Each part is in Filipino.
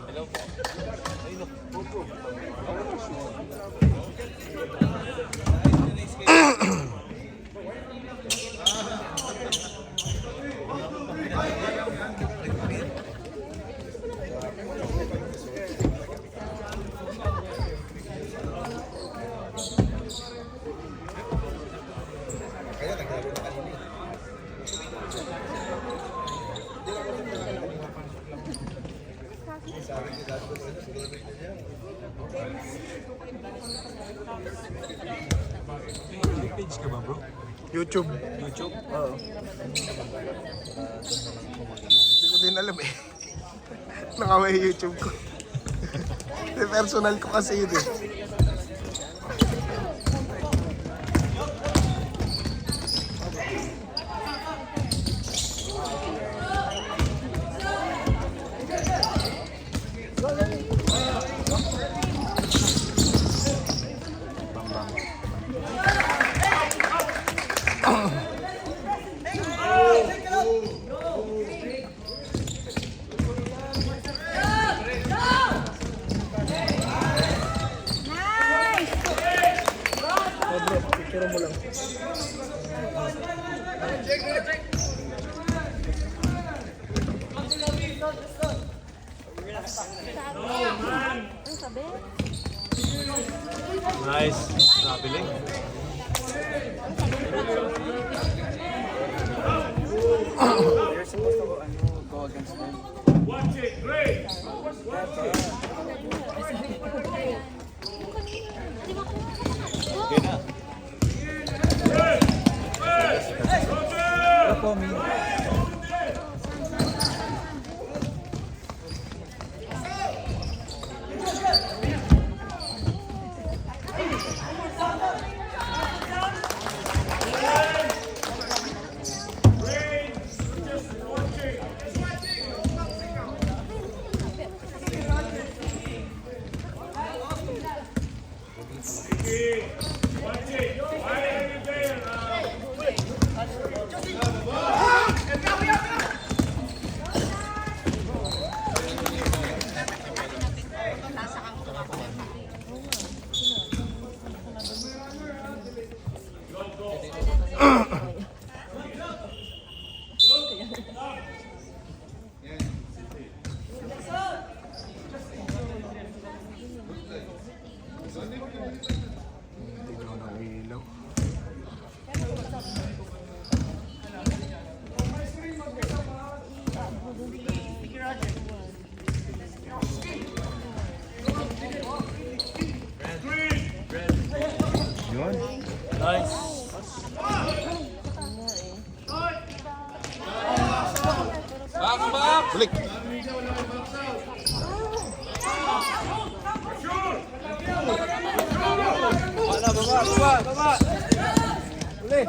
Hello po. Ay, no. Opo. Page ka ba, bro? YouTube. YouTube? Oo. Hindi ko din alam eh. Nakamay YouTube ko. Personal ko kasi yun eh. Picture mo lang. Nice. Traveling. They're supposed to go against them. Watch it, great. Watch it. Okay na. Look for me. Tignan ng ilaw. Yun. Nice. Back! Balik! Baba! Uli!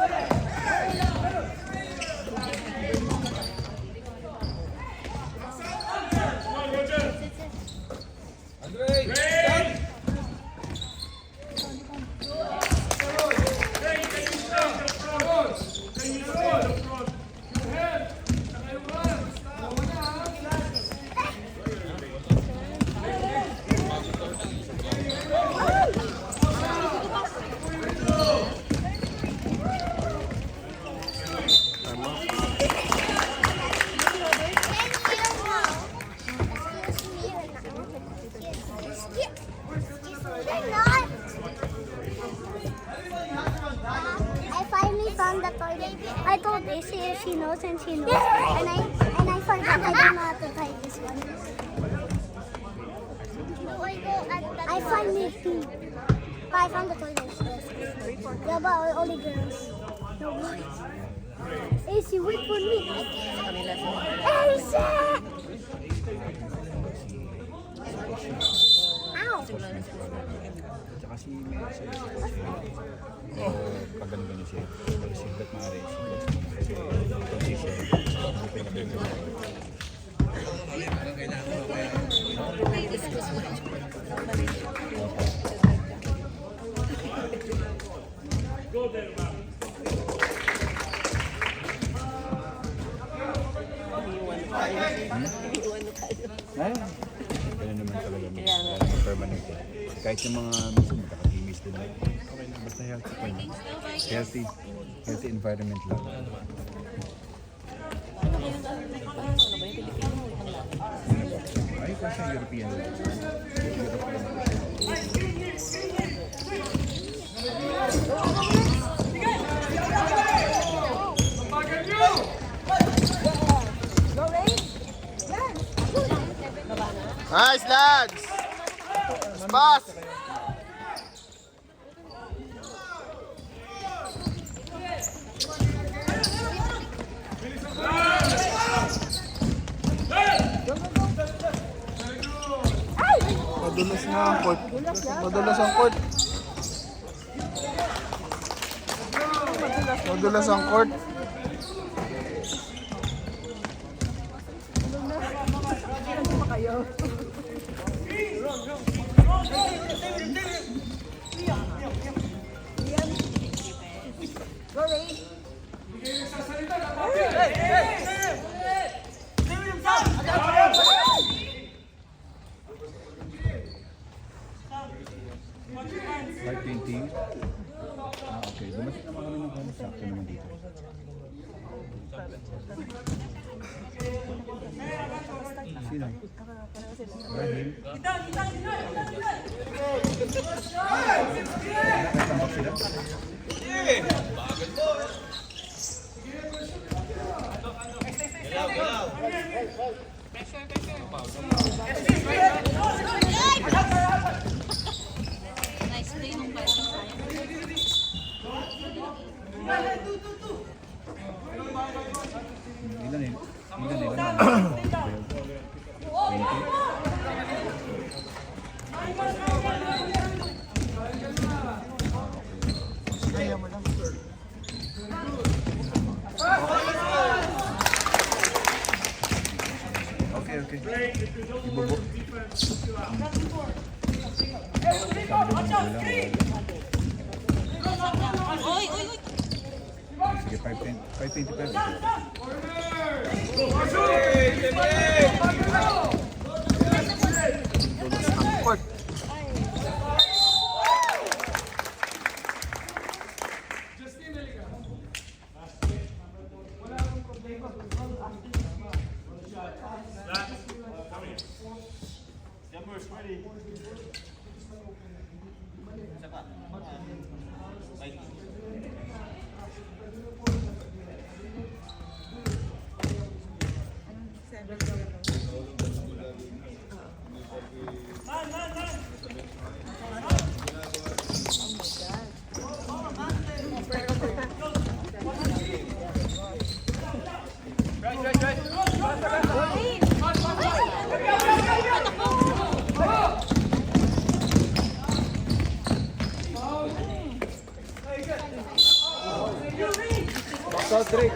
I finally found the toilet. I told Issy if she knows and she knows. And I forgot I don't know how to tie this one. I finally peed. But I found the toilet. Yeah, but only girls. No boys. Issy, wait for me. Issy! Ow! Tsaka si Messi. Pag ganun ganun siya. Pag singlet maaari. Go there, man. Ayun. Ganun naman talaga. Wala naman permanent. Kahit yung mga minsan magkaka-teammates din. Okay lang. Basta healthy pa yun. Healthy environment lang. Ay, kasi European. Nice, lads! Pass! Madulas nga ang court. Madulas ang court. Madulas ang court. Okay. Dumating naman kami ng kanya. Sakto naman dito. Sino? Rahim? Nakatambak sila? Okay. Ibubo. Sige, 525. Madulas ang court. So, Drake.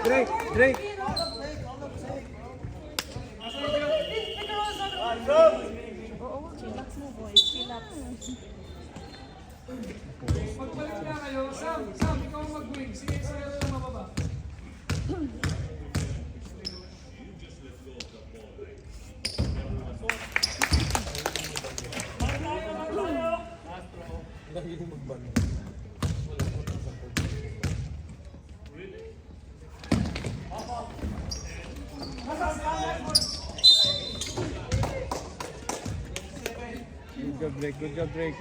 Good job, Drake.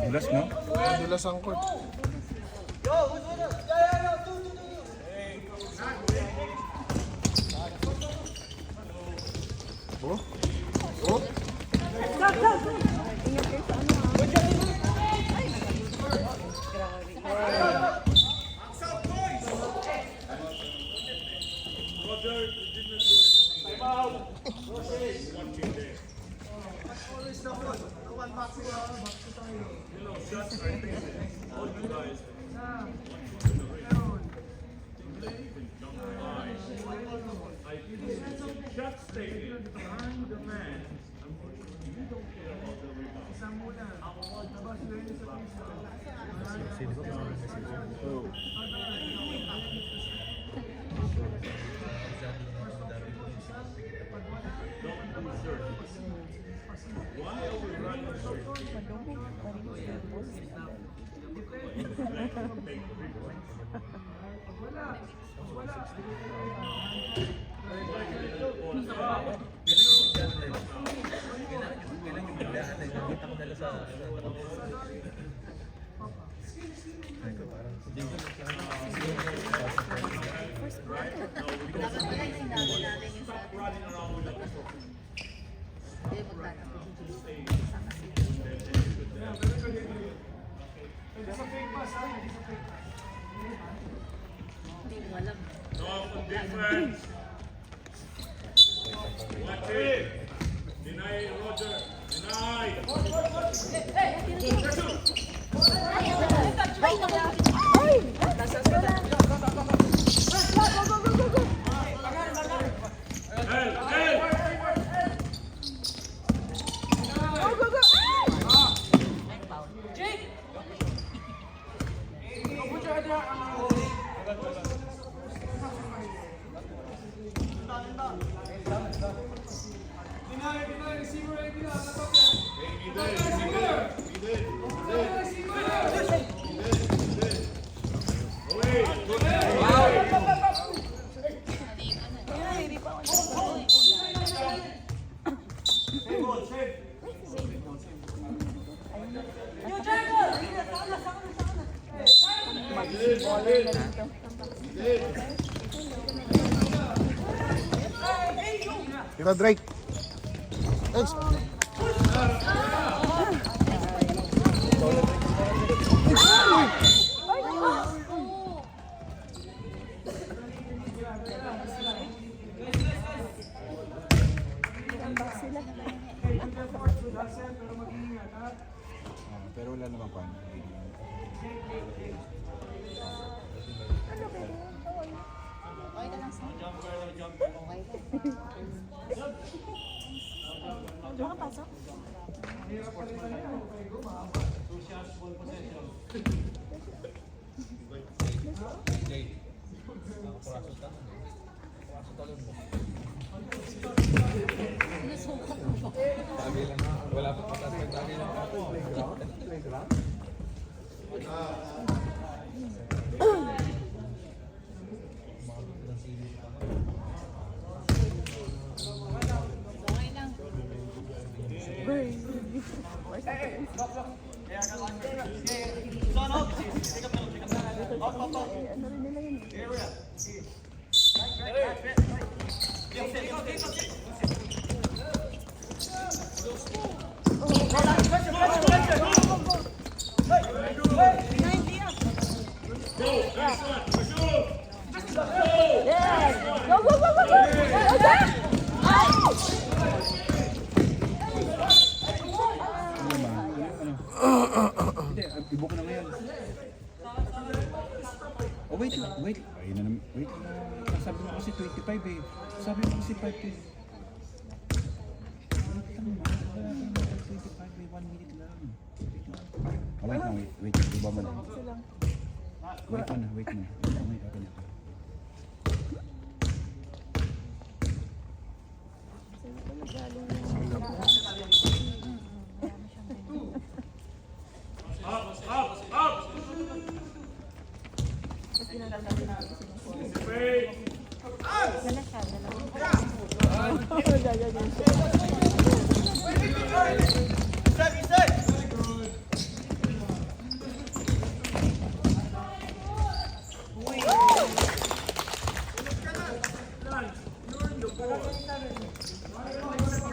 Dulas, no? Madulas ang court. Oh? Oh? Just stay behind the man. You don't care about the rebound. Why are we running North defense. Watch it. Deny Roger. Deny. Tira, Drake. Thanks. Pero wala naman pa. Makapasok? Wala pa patas ng tagay lang ako. Yes! Go, go, go, go, go! Go, go! Ibo ko na ngayon. Oh, wait lang, wait. Ayun na naman, wait lang. Sabi mo kasi 25 eh. Sabi mo kasi 5 eh. Wait lang, wala ka 25 eh. 1 minute lang. Wait lang, wait. Iba mo lang. Wait mo na, wait mo. Wait, okay na.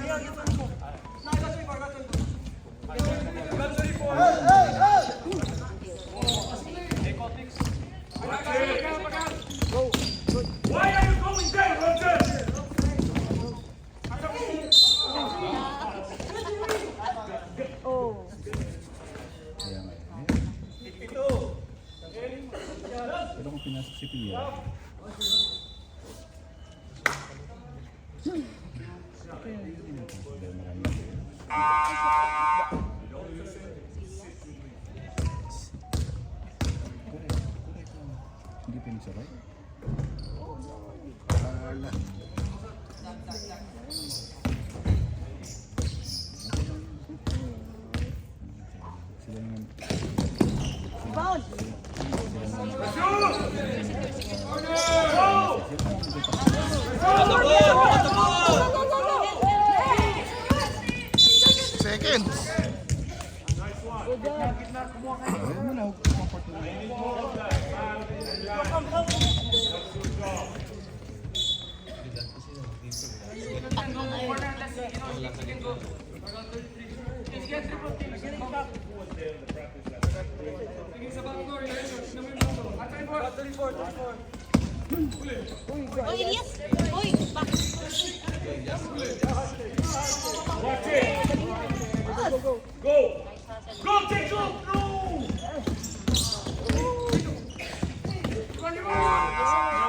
Why are you going there, Roger? Kaya nga. Pero kung pinasok si Pia, kaya hindi natin sila marami. Hindi pinagsaray? Wala. Sila naman. Second. Ayun mo na, comfort mo. Oy, Elias! Oy, back! Go! Go, take off! No!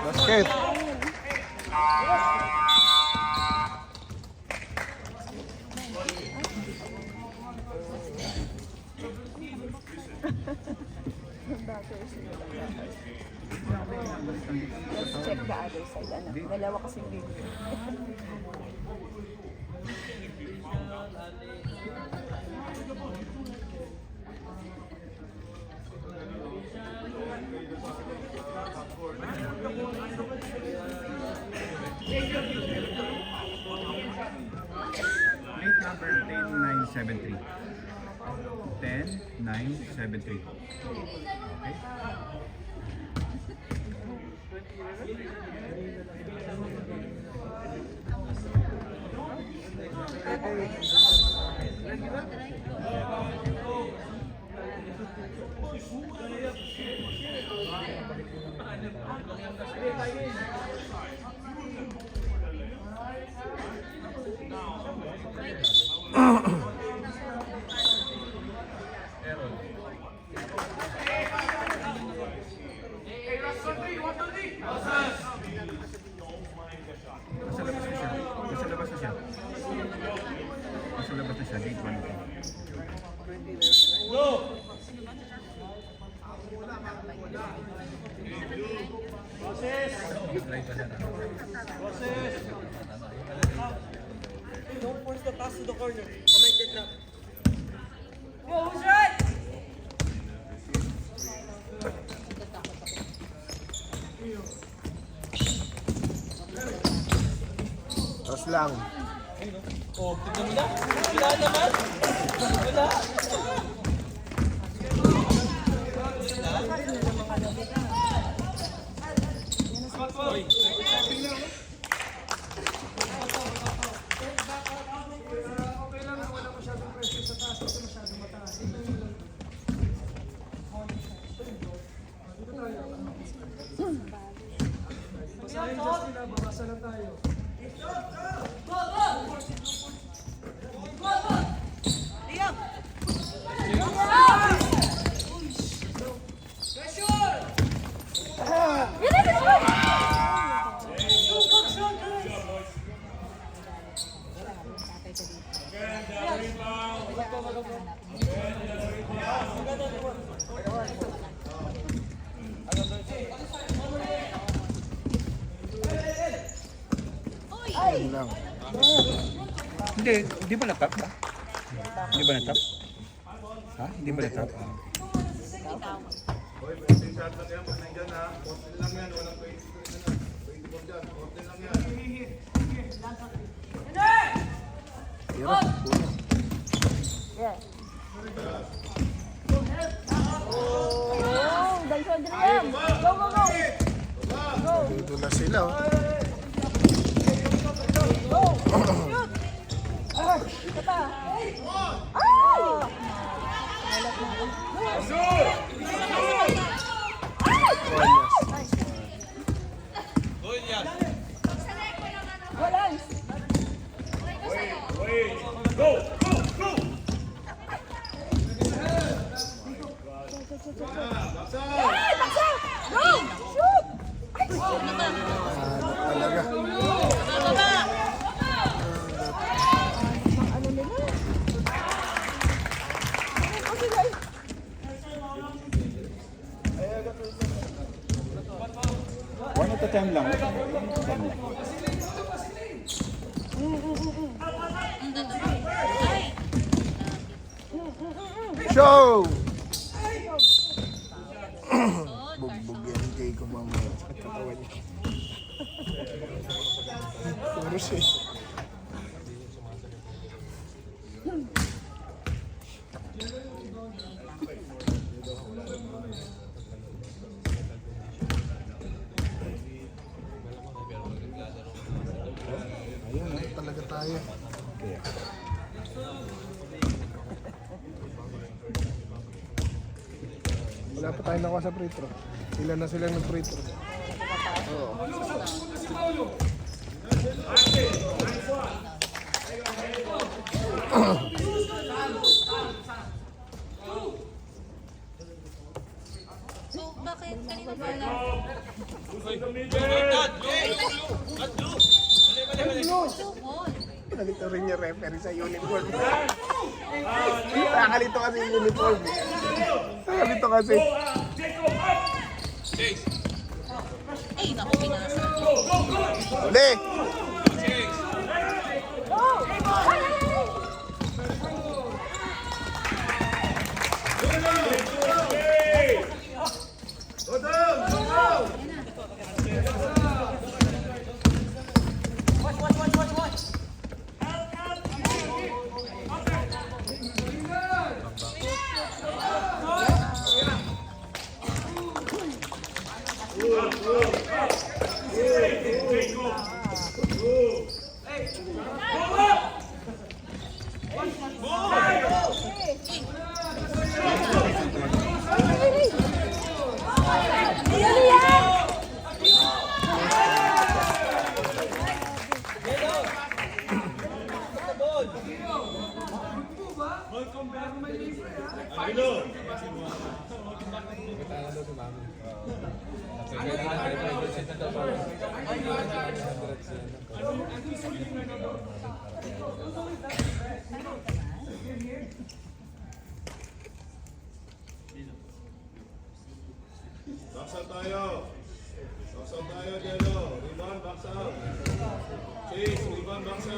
Basket. Let's check the other side. Ano? Dalawa kasi big. Plate number 10973. 10973. Okay? Nasa labas na siya. Nasa labas na siya. Nasa labas na siya. Gate 1 ito. Don't force the pass to the corner. Commented na. Go, who's right? Tapos lang. Oh, tignan mo na. Wala naman. Wala. Ayun lang. Hindi ba na-tap ba? Hindi ba na-tap? Ha? Hindi ba na-tap? Hirap. Yeah. Oh, dahil sa Adrian. Go, go, go. Dito na sila. Oh. Go. Shoot. Chance! Wait. Go. Hey, baksa! Go! Shoot! Talaga. Ano nila? Okay, guys. One at a time lang. One at a time lang. Show! Bugbog yan kay ko mamaya. Sakit katawan niya. Puro siya. Ayun, talaga tayo. Kaya. Wala pa tayo nakuha sa free throw. Ilan na silang nag-free throw. So, bakit kanina pa lang? Nalito rin yung referee sa uniform. Nakakalito kasi yung uniform. Nakakalito kasi. Ay, naku, pinasa. Uli! Baksa tayo. Delo. Rebound, baksa. Chase, rebound, baksa.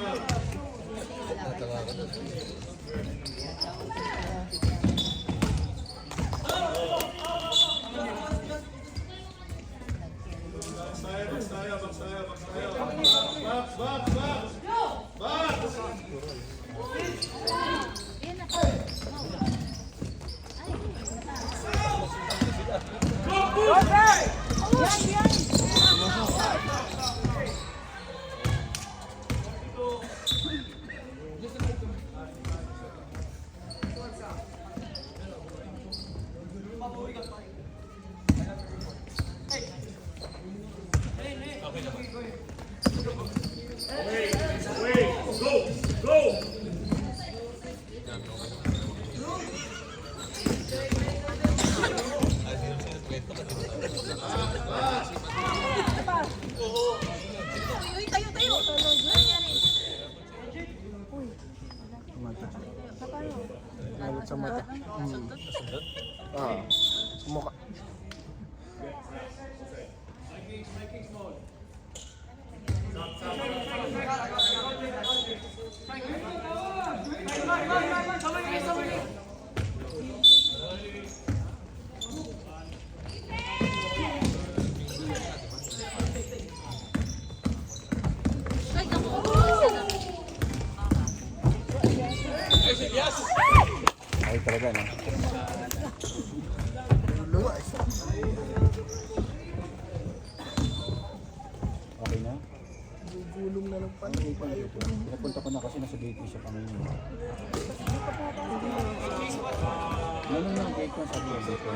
Box Uy, tayo. Mata. Galit sa mata. Ah, sumuka. Ay, naku. Ay, talaga, no? Luwa eh. Okay na? Gulong na ng pala. Pinapunta ko na kasi nasa gate siya kanina. Ano na gate ko sabi ko dito?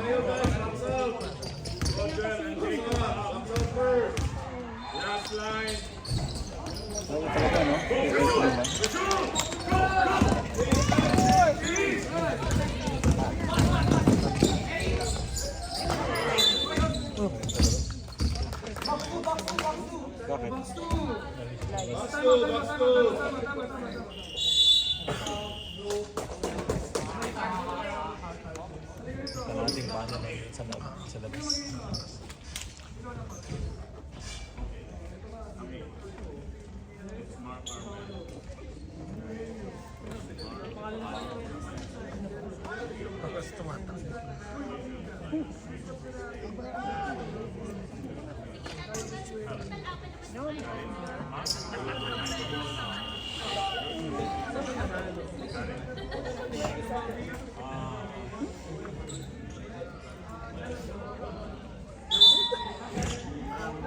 Last line. Oo, talaga, no? Ito naman. Bakit? Ito natin paano na yun sa labas. Tapos tumatakbo.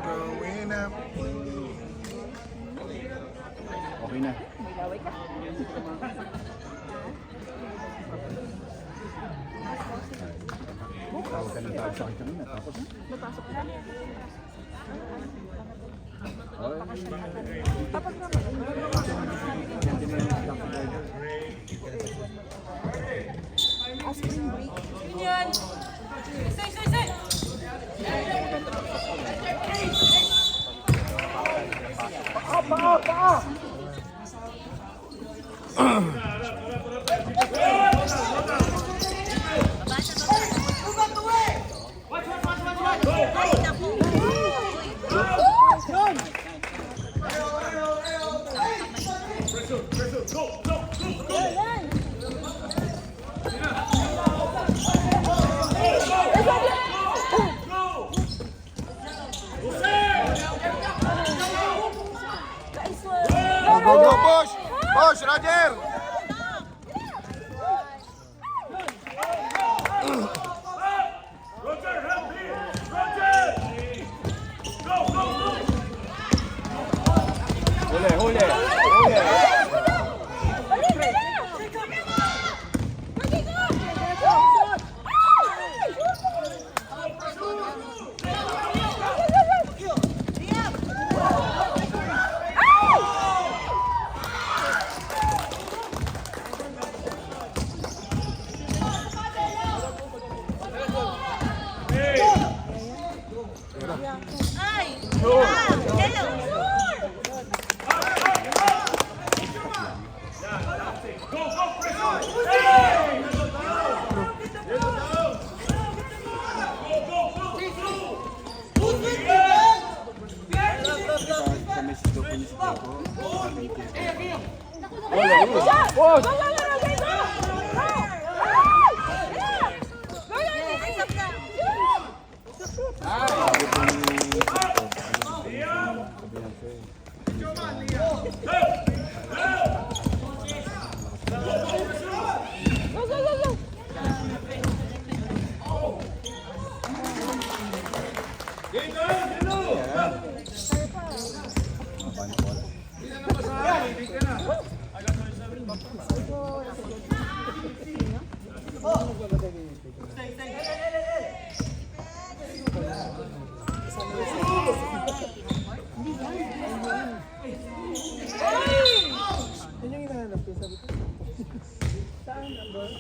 Growing up. Okay na. Tawag ka ng tawag sa akin kanina, tapos? Napasok na. Yan! Stay! Go, go, push! Push, Roger! Roger, help me! Roger! Go, go, go! Huli, huli! Huli! Ay! Hello! Go, go, press on! Hey! Go, go, Kami si Dopo ni si Dopo. Sabi ko ni Dopo, sabihan ko eh.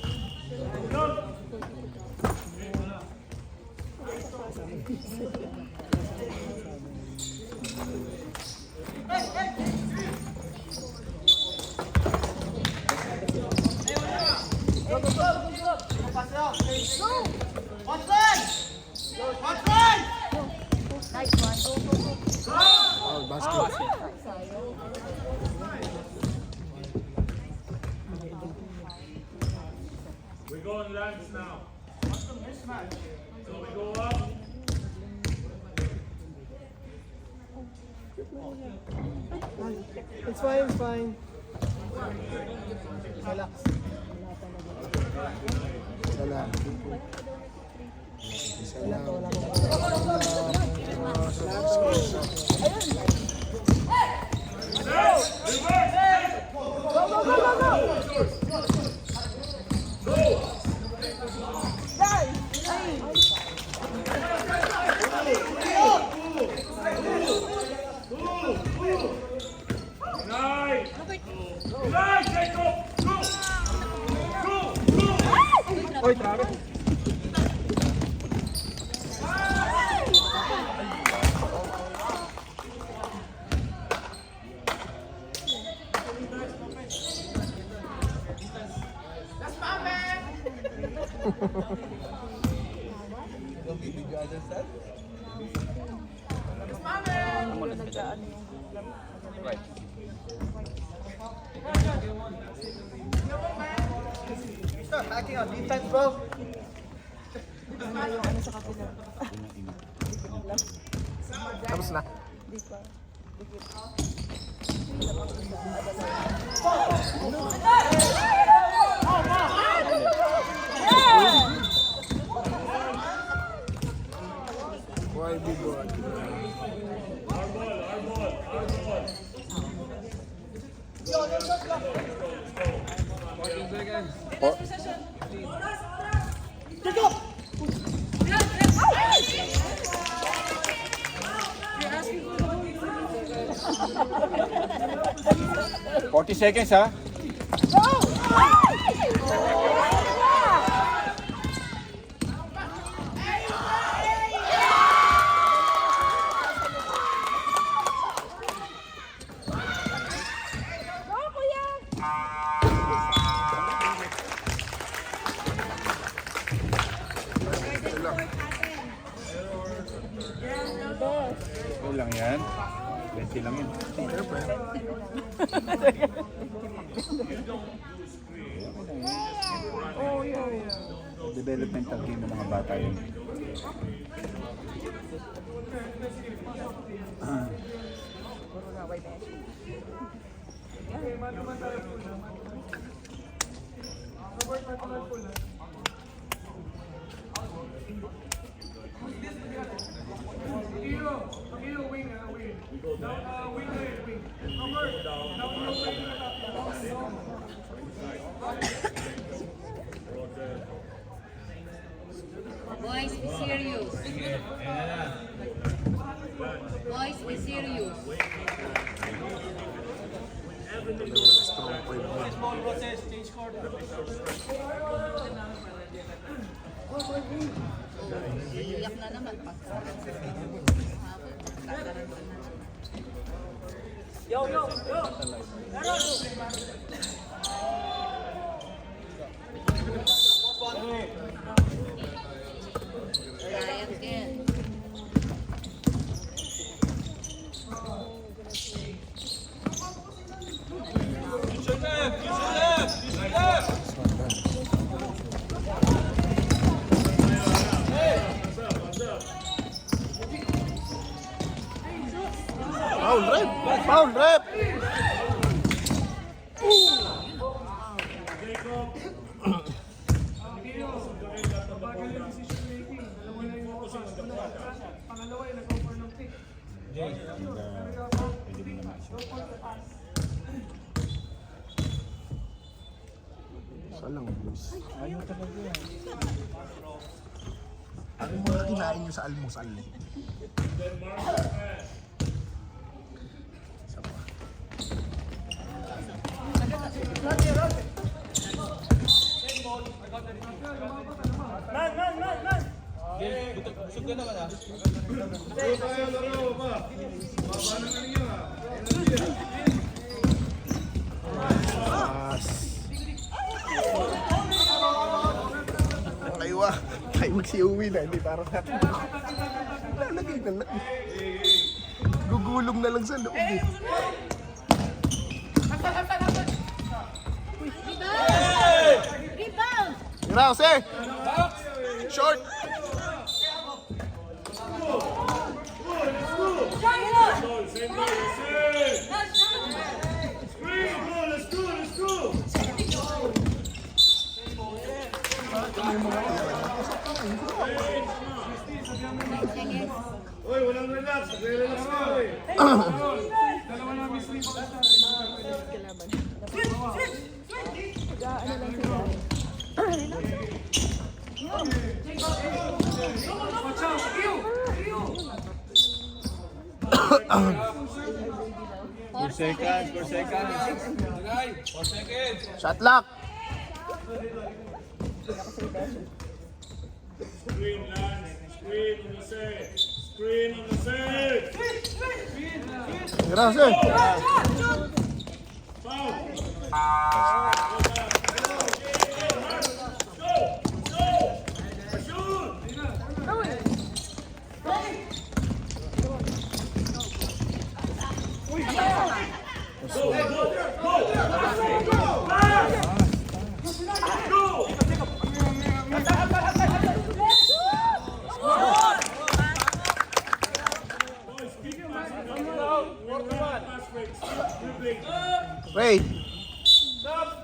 Oh, basket. We're going Lance now. So we go up. It's fine, it's fine. Relax. Wala. Guys, Jacob! Go! Go! Go! Oy, trabe. Tapos na. Why be good? Oh, 40 seconds, ha? Okay lang yan. 20 lang yan. Developmental game ng mga bata yun. Boys, be serious. Boys, be serious. Iyak na naman. Ryan Ken. Foul rep! Foul rep! Salang boys. Ayaw talaga yan. Ano yung mga kinain nyo sa almusal? Isa pa. Kaiwa si Uwi na, hindi parang natin. Lalagay na lang. Gugulong na lang sa loob eh. Rebound! Graus eh! Short! Uy, walang relax. Relax na, uy. Dalawa na miss ni seconds, 4 seconds. Shot lock. Screen, Lance. Screen on the set. Screen on the set. Gracias. Foul. Wait. Lock.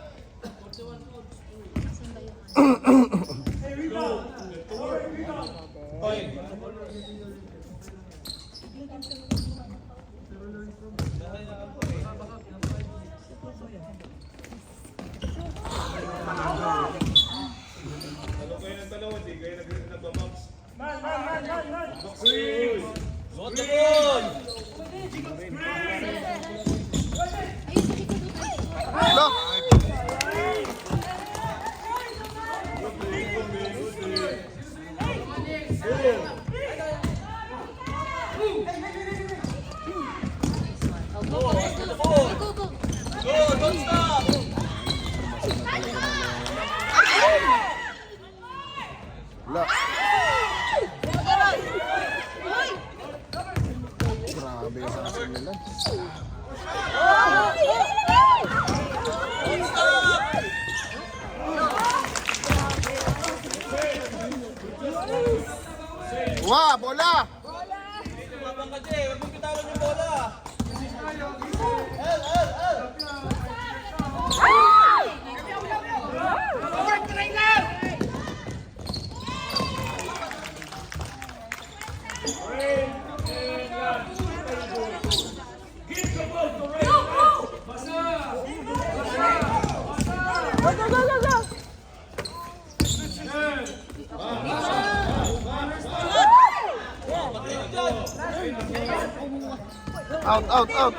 Wala. Grabe yung sasin nila. Wah, bola! Out, out, out.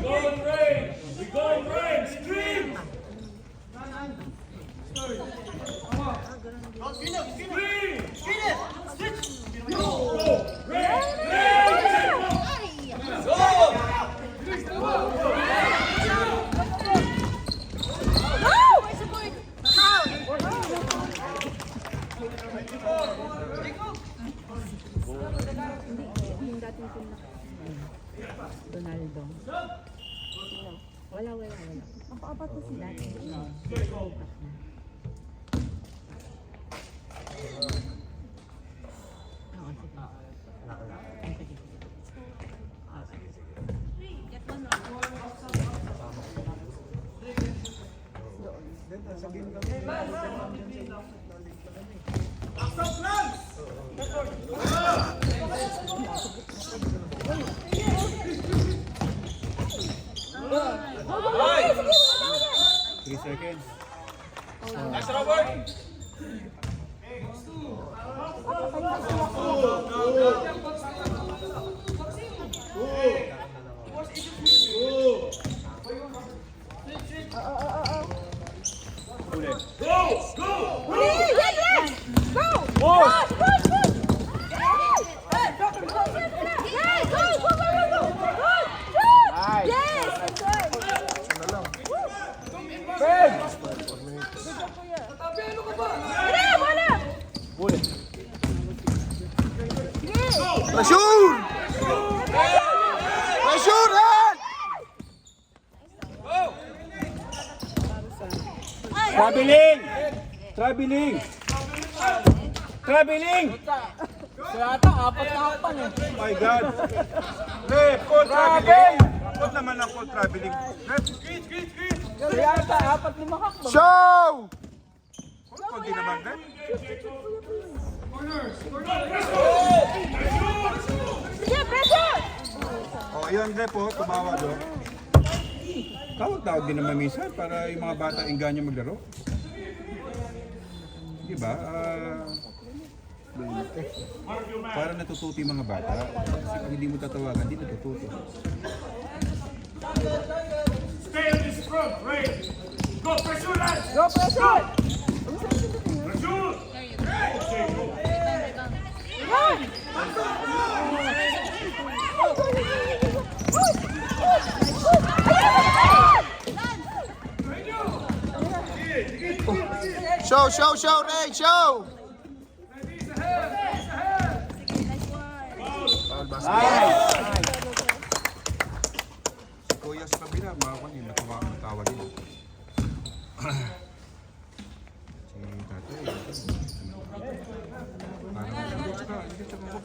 Golden rain. We golden rain. Scream. Ronaldo. Wala. Apa-apa to sila. Three seconds. Nice, Robert! Pressure! Pressure, Han! Traveling! Traveling! Traveling! Oh my God! Rep, call traveling! Ba't naman ang call traveling? Rep! Show! Konti naman, Rep. Oh, ayun, Rep, oh, tumawa doon. Tawag-tawag din naman minsan para yung mga bata engganyo maglaro. Hindi Diba? Para natututo yung mga bata. Kasi kung hindi mo tatawagan, hindi natututo. Stay on this front, right? Go, pressure, lads! Go, pressure! Pressure! Okay, go. Run! Show, Ray, show! Foul basket. Si Kuya sa kabila, makakuha niya, natawag din. Si tatay,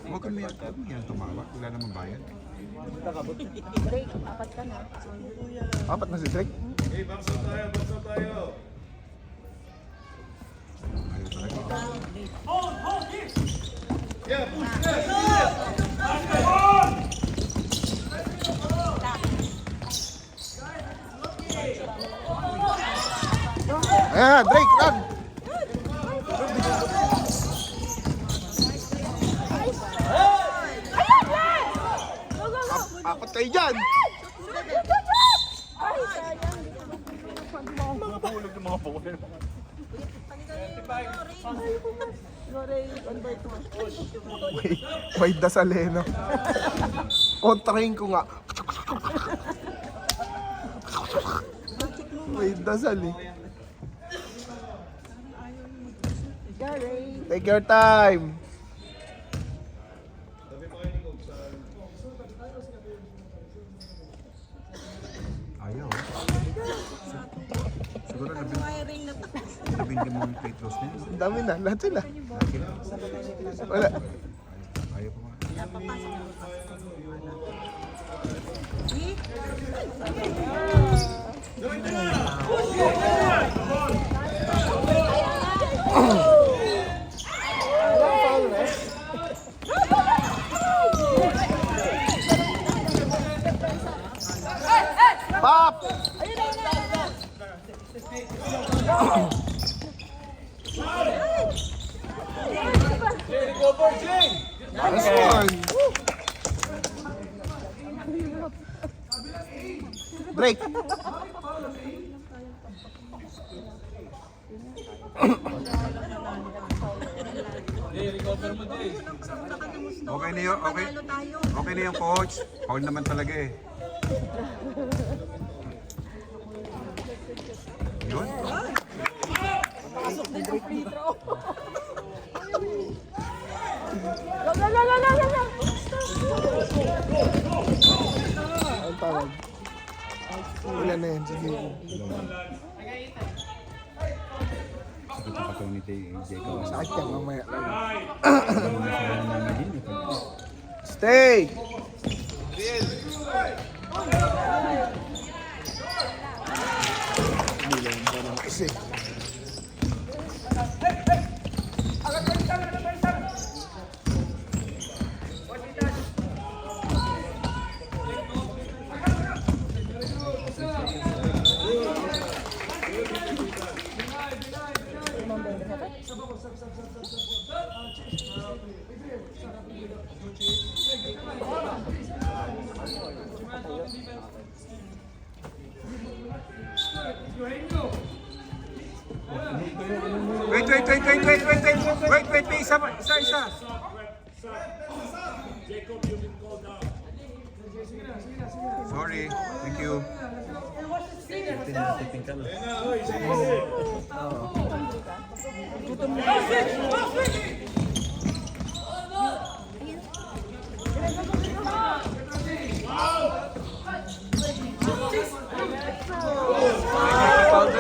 huwag kang may tumawag, wala namang bayad. Break, apat ka na. Apat na si Drake. Hey, bakso tayo. Ayaw talaga. Hold, hit! Yeah, push, yes! Ayan, Drake, run! Apat kayo dyan! May dasal eh, no? Kontrahin ko nga. May dasal eh. Take your time. Ayaw. Siguro nabindi mo yung free throws na yun. Ang dami na, lahat sila. Wala. Ayaw pa nga. Pop! Nice one. Drake. Okay na yun, okay. Okay na yung coach. Foul naman talaga eh. Yun. Ang tawag. Wala na yan, sige. Sakit ang katawan ni Jacob. Sakit yan mamaya. Ano na siya na naging eh. Stay! Kasi. Wait, isa. Sorry, thank you.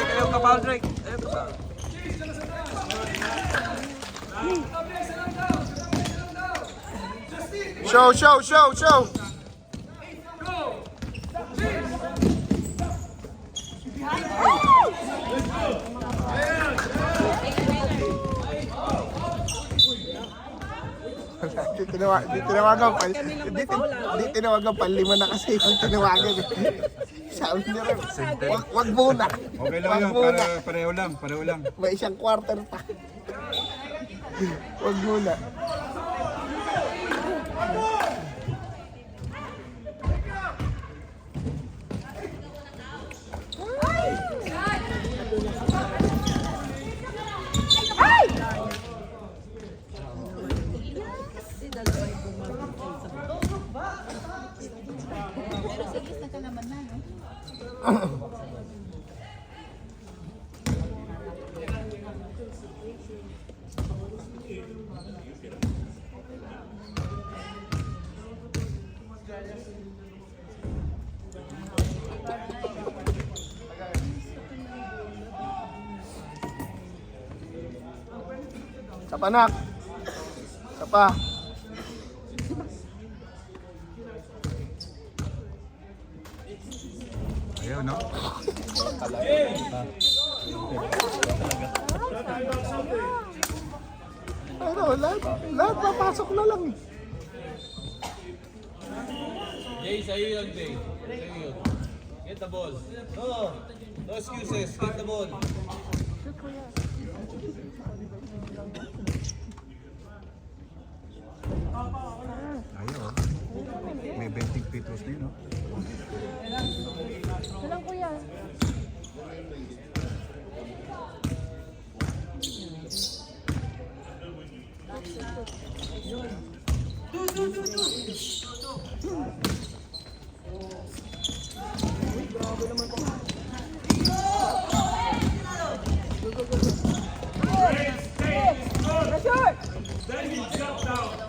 Ayaw ka, Paul Drake. Show! Di tinawagan pa, 5 na kasi yung tinawagan eh. Sabi niya rin, wag muna. Okay lang yun, pareho lang. May isang quarter pa. Wag muna. Pero sige, nagkalaman na, no? Kapanak. Kapa. Ayaw, no? Ano, lahat papasok na lang. Jay, sa'yo yun, Jay. Sa'yo yun. Get the ball. No excuses. Get the ball. Ayaw. May 20 pitos na yun, no? Ito lang kuya. Then he jumped out.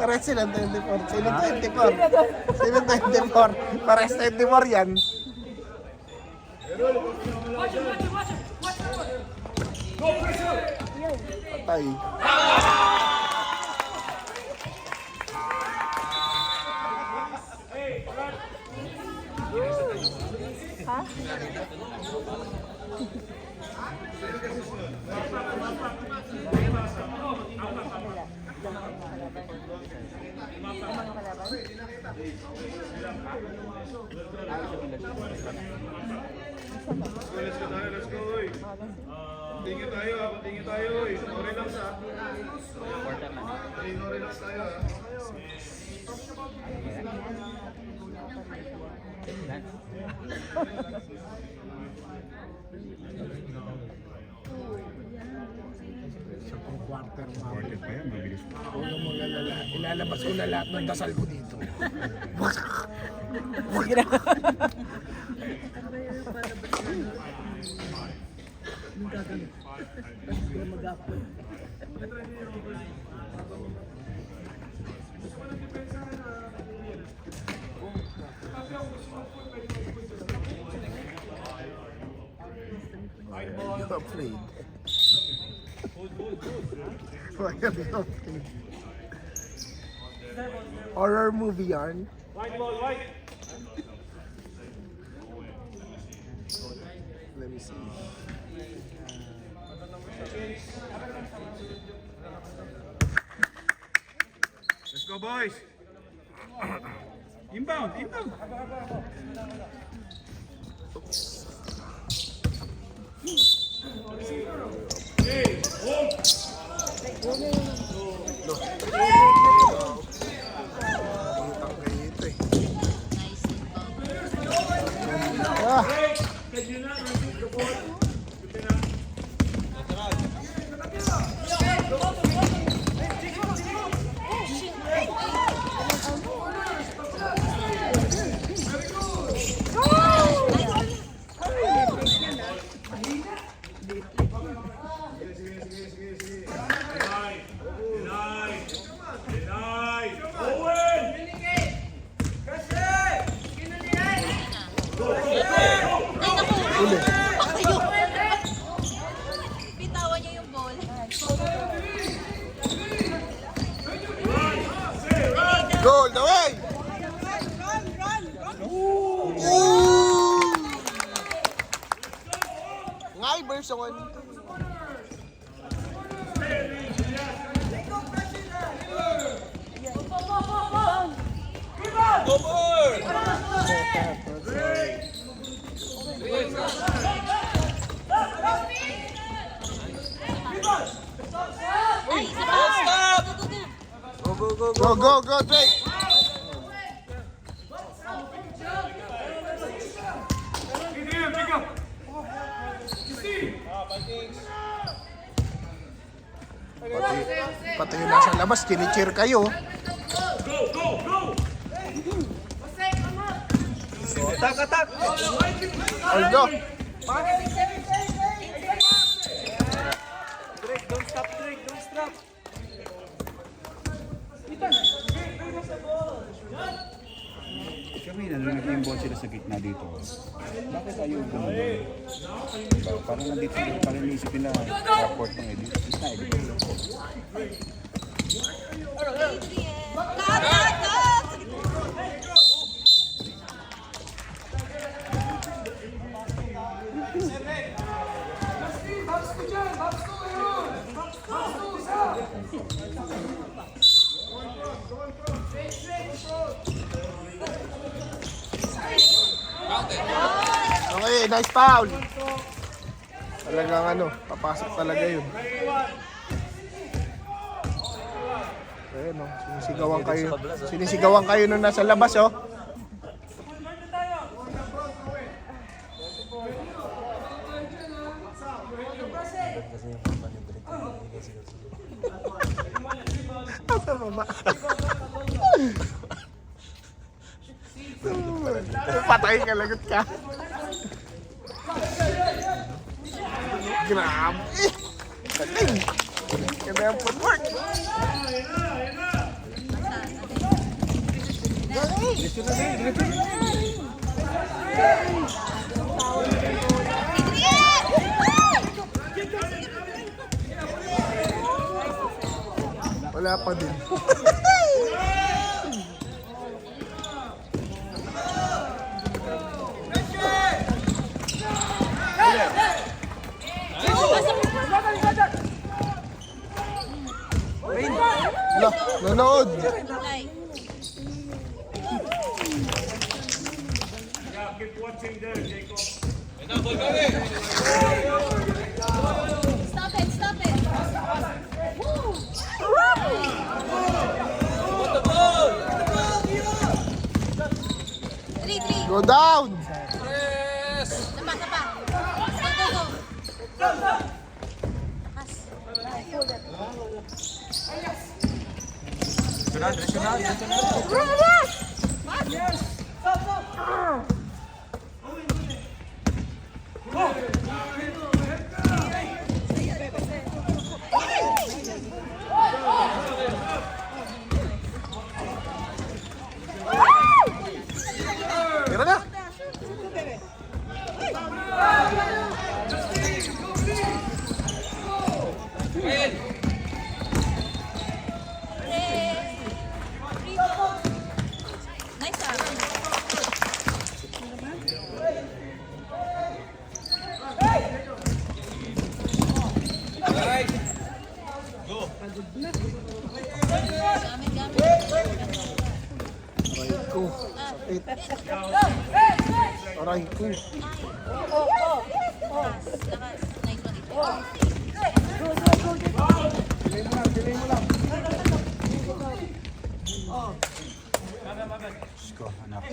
Pares silang 24. Sino 24? Sino 24? Pares 24 yan. Patay. Let's go, oy. Tingin tayo, tingin tayo, oy. No relax, ha. No relax tayo, ha. Quarter Quarter pa yan, mabilis. Huwag mo lalala. Ilalabas ko na lahat ng dasal ko dito. You're afraid. Why are you afraid? Horror movie yarn. White ball, white. Let me see. Let's go, boys! Inbound! Inbound! Can you not receive the ball? You cannot. Denied. Owen! Bitawan niya yung ball. Goal away! Ngay version. go forward! Ay, isa pa. Stop! Go, go, go. Go, go, go, Drake! Pati yung nasa labas, kinicheer kayo. Attack, attack! Aldo! Drake, don't stop, Drake, don't stop! Kami, nag-imbol sila sa gitna dito. Bakit ayaw gano'n? Diba? Parang nandito sila, parang naisip nila support ng edit. Gitna edit. Cut, cut, cut! Okay, nice foul. Talagang ano, papasok talaga yun. Ayun, no, sinisigawan kayo nung nasa labas, oh. Asa baba? Patay ka, lagot ka. Grabe! Galing! Ganda yung footwork! Wala pa din. Lo, nanood! Ay. Keep watching there, Jacob. Ito, ball kami! Stop it, stop it. Woo! Put the ball! 3-3. Go down! Yes! Tapa, tapa. Go, go, go. Pass. Tira na! Ayan! Nice ah. Alright! Go! Gamit, gamit. Aray ko. Sakit. Aray ko. Lakas, lakas. Nice one, ito. Diyos ko, anak.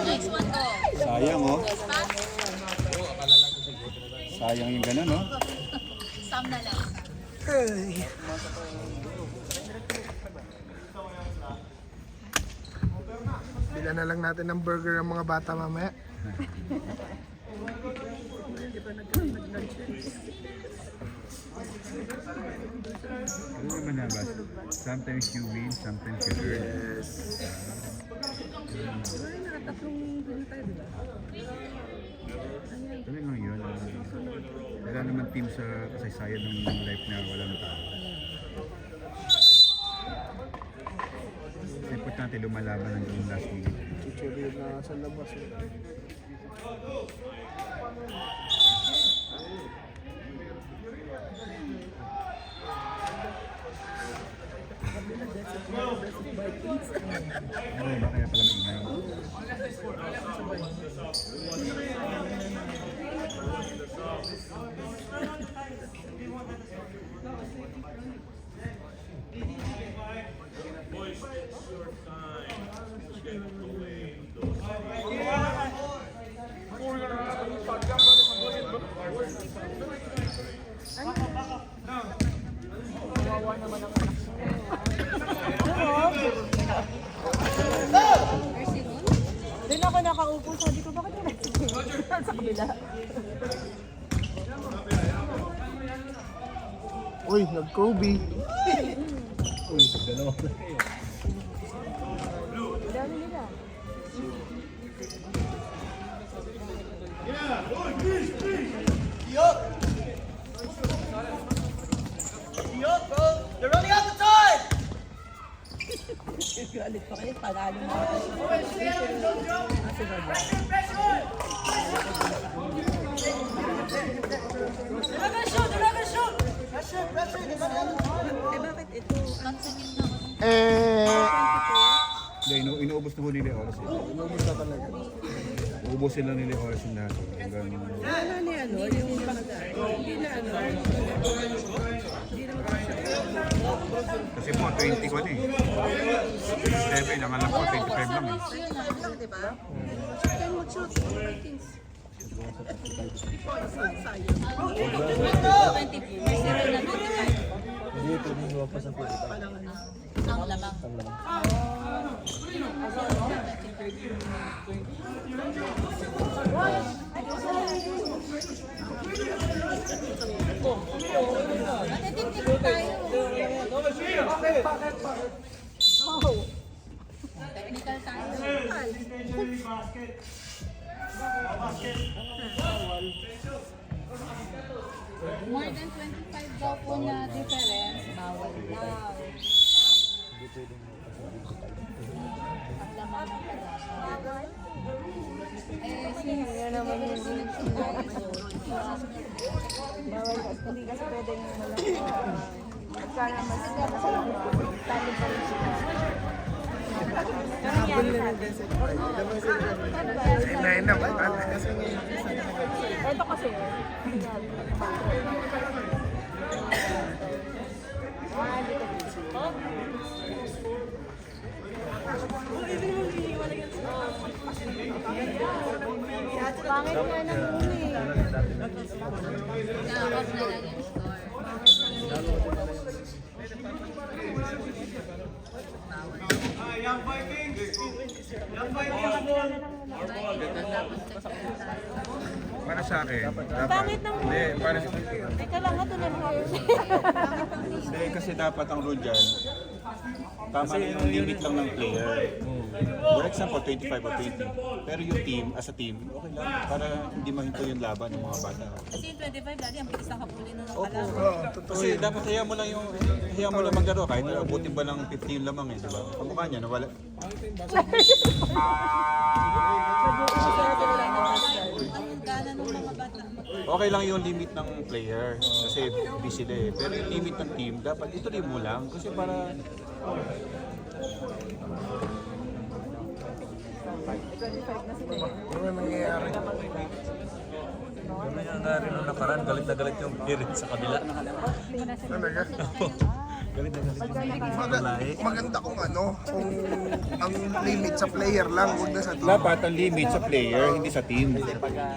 Nice one, go. Sayang, oh. Nice pass. Sayang yung gano'n, oh. Sam na lang. Ay. Bilan na lang natin ng burger ang mga bata mamaya. Ano naman na ba? Sometimes you win, sometimes you learn. Talagang yun. Wala naman team sa kasaysayan ng life na walang tao. Sa importante lumalaban hanggang last minute. Chichiri na sa labas. Boys, it's your time to get away those. Kawawa naman ang anak mo. Doon ako nakaupo. Sabi ko, bakit yung sa kabila? Uy, nag-Kobe. Uy, dalawa na kayo. Dami nila. They're running out of time! Galit pa kayo. Panalo mo. Bakit ito? Hindi, inuubos na ho nila yung oras. Inuubos na talaga. Ubos sila nila yung oras yung lahat. Hanggang... Kasi po, 20 ko na eh. 7, ang alam ko, 25 lang eh. Ang lamang. Matitindig tayo. Technical tayo. More than 25 daw po na difference, bawal daw. Ang laman ng pagkakawal. Yan naman yung sinabi ko. Bawal kasi. Hindi kasi pwedeng malaki. Sana mas talo pa rin sila. Inahin na ba? Ito kasi. Pangit nga ng huli. Nakakap na lang yung score. Young Vikings! Young Vikings! Para sa akin, dapat. Pangit ng Hindi, para sa Teka lang, ito na Hindi, kasi dapat ang rule dyan, tama na yung limit lang ng player. For example, 25 o 20. Pero yung team, as a team, okay lang. Para hindi mahinto yung laban ng mga bata. Kasi yung 25 lagi, ang bilis ng kapuli nun ng Opo. kalaban. Kasi dapat hayaan mo lang maglaro kahit abutin ba ng 50 yung lamang eh, di ba? Kamukha niya, nawala. Ang gana ng mga bata. Okay lang yung limit ng player kasi busy sila eh. Pero yung limit ng team, dapat ituloy mo lang kasi para... Ano nangyayari? Ano yung nangyari nung nakaraan? Galit na galit yung parents sa kabila. Talaga? Galit na galit yung lahi. Maganda kung kung ang limit sa player lang, huwag na sa team. Dapat ang limit sa player, hindi sa team.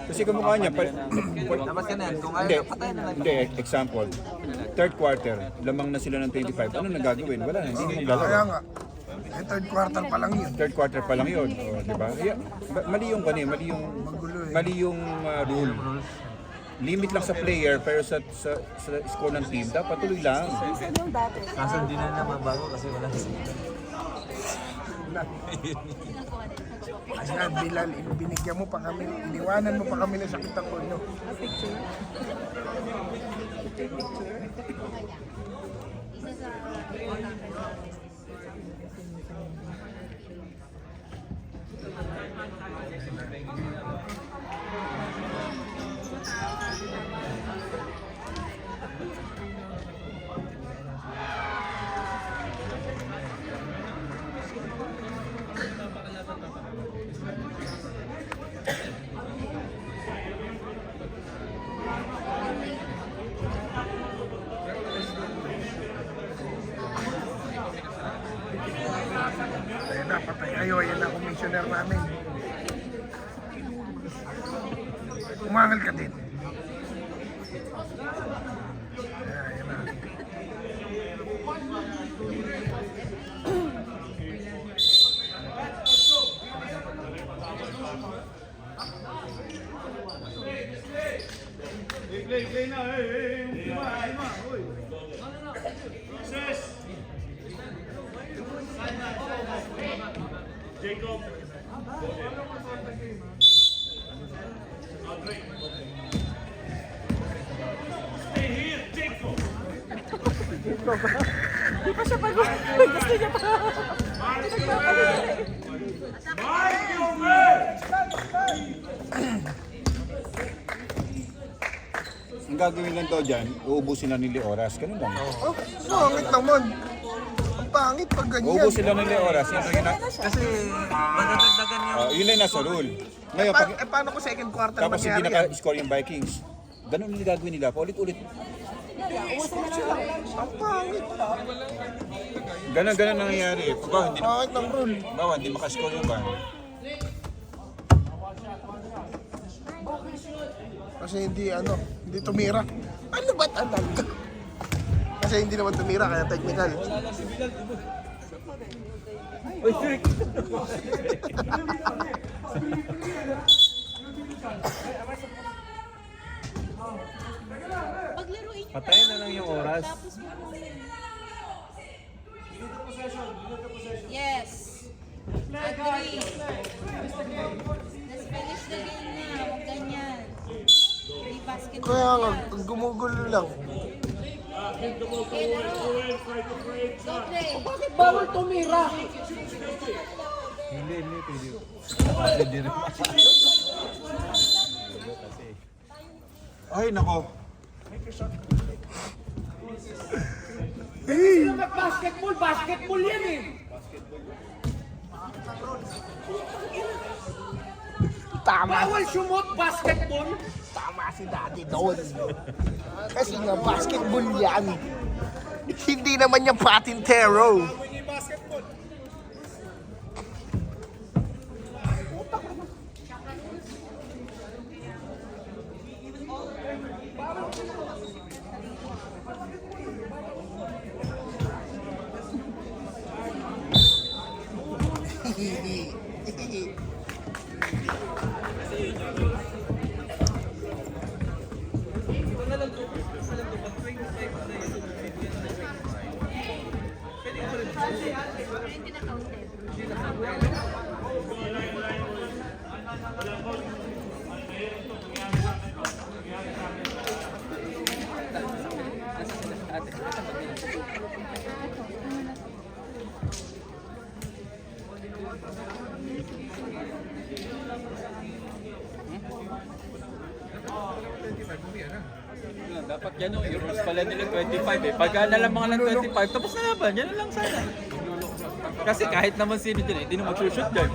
Kasi kamukha niya, Dapat ka na yan. Kung hindi, ayaw, patay na lang. hindi, example, third quarter, lamang na sila ng 25, ano nagagawin? Wala na, hindi Kaya maglalaro. nga, third quarter pa lang yun. Third quarter pa lang yun, di ba? Mali yung mali yung rule. Limit lang sa player pero sa score ng team dapat tuloy lang. Kaso hindi na naman bago kasi wala na sila. Ayan, Bilal, binigyan mo pa kami, iniwanan mo pa kami ng sakit ang ulo. kayo, ayan ang commissioner namin. Umangal ka din. Ayan na. Play na, Ima, uy. Success. Jacob. Stay here, Jacob. Di pa siya pag gusto niya pa. Mark your man. Ang gagawin lang daw dyan, uubusin lang nila oras. Ganun lang. Oh, pangit naman. Ang pangit pag ganyan. Uubusin lang nila oras. Yan ang ina- Kasi madadagdagan yung... yun lang nasa rule. Ngayon, pag, Paano ko second quarter tapos hindi mangyari yan? naka-score yung Vikings. Ganun nila gagawin nila. Paulit-ulit. Ang pangit. Ganun ang nangyayari. Bawa, hindi, Pangit ng rule. bawa, hindi makascore yung ban. Kasi hindi hindi tumira. Ano ba tanag? Kasi hindi naman tumira kaya technical. Paglaruin nyo Patayin na lang yung oras. tapos mo Yes. Agree. Let's finish the game na. Huwag ganyan. Play basketball. Kaya nga, gumugulo lang. Okay, laro. Go play. Bakit bawal tumira? Hindi, pwede. Pwede rin. Ay, nako. Basketball, basketball yan eh. Tama. Bawal sumot basketball. Tama si Daddy doon. Kasi nga basketball yan. Hindi naman yung patintero. Dapat yan yung rules pala nila 25 eh. Pagka nalaman ka ng 25, tapos na laban. Yan na lang sana. Kasi kahit naman sino dyan, hindi na mag-shoot dyan.